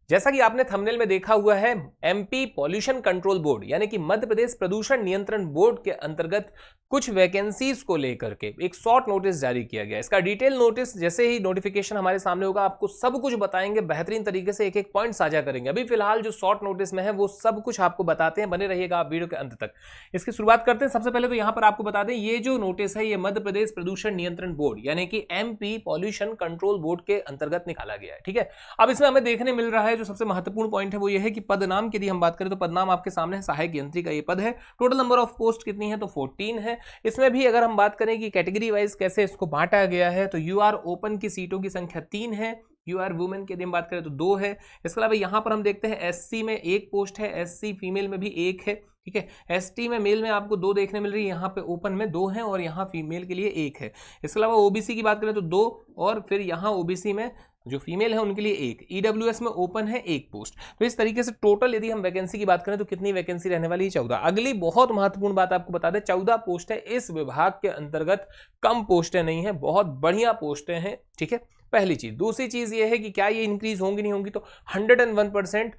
जैसा कि आपने थंबनेल में देखा हुआ है, एमपी पॉल्यूशन कंट्रोल बोर्ड यानी कि मध्य प्रदेश प्रदूषण नियंत्रण बोर्ड के अंतर्गत कुछ वैकेंसीज को लेकर के एक शॉर्ट नोटिस जारी किया गया। इसका डिटेल नोटिस जैसे ही नोटिफिकेशन हमारे सामने होगा आपको सब कुछ बताएंगे, बेहतरीन तरीके से एक एक पॉइंट साझा करेंगे। अभी फिलहाल जो शॉर्ट नोटिस में है वो सब कुछ आपको बताते हैं, बने रहिएगा आप वीडियो के अंत तक। इसकी शुरुआत करते हैं। सबसे पहले तो यहां पर आपको बता दें, ये जो नोटिस है ये मध्य प्रदेश प्रदूषण नियंत्रण बोर्ड यानी कि एमपी पॉल्यूशन कंट्रोल बोर्ड के अंतर्गत निकाला गया है। ठीक है, अब इसमें हमें देखने मिल रहा है जो सबसे महत्वपूर्ण पॉइंट है वो ये है कि पद नाम की यदि हम बात करें तो पद नाम आपके सामने है, सहायक यंत्री का ये पद है। टोटल नंबर ऑफ पोस्ट कितनी है तो 14 है। इसमें भी अगर हम बात करें कि कैटेगरी वाइज कैसे इसको बांटा गया है तो यूआर ओपन की सीटों की संख्या 3 है, यूआर वुमेन की यदि हम बात करें तो 2 है। इसके अलावा यहां पर हम देखते हैं एससी में 1 पोस्ट है, एससी फीमेल में भी 1 है। ठीक है, एसटी में मेल में आपको 2 देखने मिल रही है, यहाँ पे ओपन में 2 है और यहाँ फीमेल के लिए 1 है। इसके अलावा ओबीसी की बात करें तो 2 और फिर यहाँ ओबीसी में जो फीमेल है उनके लिए 1, ईडब्ल्यूएस में ओपन है 1 पोस्ट। तो इस तरीके से टोटल यदि हम वैकेंसी की बात करें तो कितनी वैकेंसी रहने वाली है 14। अगली बहुत महत्वपूर्ण बात आपको बता दें, 14 पोस्ट है इस विभाग के अंतर्गत, कम पोस्टें नहीं है, बहुत बढ़िया पोस्टें हैं। ठीक है, पहली चीज। दूसरी चीज ये है कि क्या ये इंक्रीज होंगी नहीं होंगी तो 101%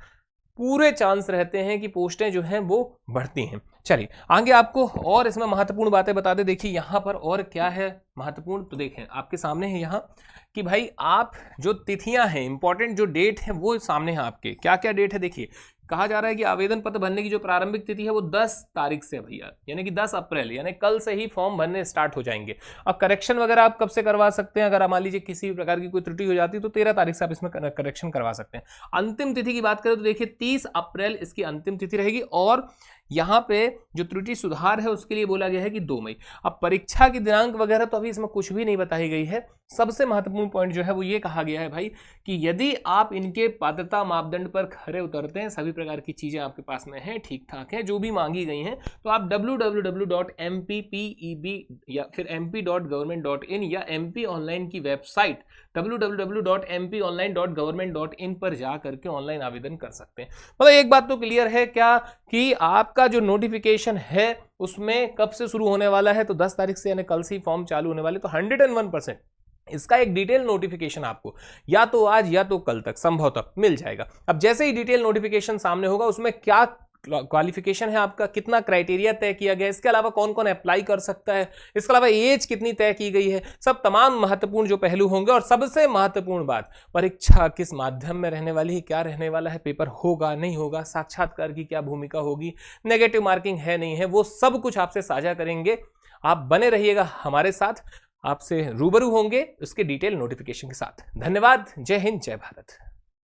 पूरे चांस रहते हैं कि पोस्टें जो हैं वो बढ़ती हैं। चलिए आगे आपको और इसमें महत्वपूर्ण बातें बता दें। देखिए यहाँ पर और क्या है महत्वपूर्ण, तो देखें आपके सामने है यहाँ कि भाई आप जो तिथियां हैं, इंपॉर्टेंट जो डेट है वो सामने है आपके। क्या क्या डेट है देखिए, कहा जा रहा है कि आवेदन पत्र भरने की जो प्रारंभिक तिथि है वो 10 तारीख से भैया, यानी कि 10 अप्रैल, यानी कल से ही फॉर्म भरने स्टार्ट हो जाएंगे। अब करेक्शन वगैरह आप कब से करवा सकते हैं, अगर मान लीजिए किसी भी प्रकार की कोई त्रुटि हो जाती है तो 13 तारीख से आप इसमें करेक्शन करवा सकते हैं। अंतिम तिथि की बात करें तो देखिए 30 अप्रैल इसकी अंतिम तिथि रहेगी और यहाँ पे जो त्रुटि सुधार है उसके लिए बोला गया है कि 2 मई। अब परीक्षा की दिनांक वगैरह तो अभी इसमें कुछ भी नहीं बताई गई है। सबसे महत्वपूर्ण पॉइंट जो है वो ये कहा गया है भाई कि यदि आप इनके पात्रता मापदंड पर खरे उतरते हैं, सभी प्रकार की चीजें आपके पास में हैं, ठीक ठाक हैं, जो भी मांगी गई हैं, तो आप www.mppeb या फिर mp.government.in या MP ऑनलाइन की वेबसाइट www.mponline.government.in पर जा करके ऑनलाइन आवेदन कर सकते हैं। मतलब एक बात तो क्लियर है क्या कि आपका जो नोटिफिकेशन है उसमें कब से शुरू होने वाला है तो 10 तारीख से, यानी कल से ही फॉर्म चालू होने वाले। तो 101% इसका एक डिटेल नोटिफिकेशन आपको या तो आज या तो कल तक संभवतः मिल जाएगा। अब जैसे ही डिटेल नोटिफिकेशन सामने होगा उसमें क्या क्वालिफिकेशन है आपका, कितना क्राइटेरिया तय किया गया है, इसके अलावा कौन कौन अप्लाई कर सकता है, इसके अलावा एज कितनी तय की गई है, सब तमाम महत्वपूर्ण जो पहलू होंगे। और सबसे महत्वपूर्ण बात, परीक्षा किस माध्यम में रहने वाली है, क्या रहने वाला है, पेपर होगा नहीं होगा, साक्षात्कार की क्या भूमिका होगी, नेगेटिव मार्किंग है नहीं है, वो सब कुछ आपसे साझा करेंगे। आप बने रहिएगा हमारे साथ, आपसे रूबरू होंगे उसके डिटेल नोटिफिकेशन के साथ। धन्यवाद, जय हिंद, जय भारत।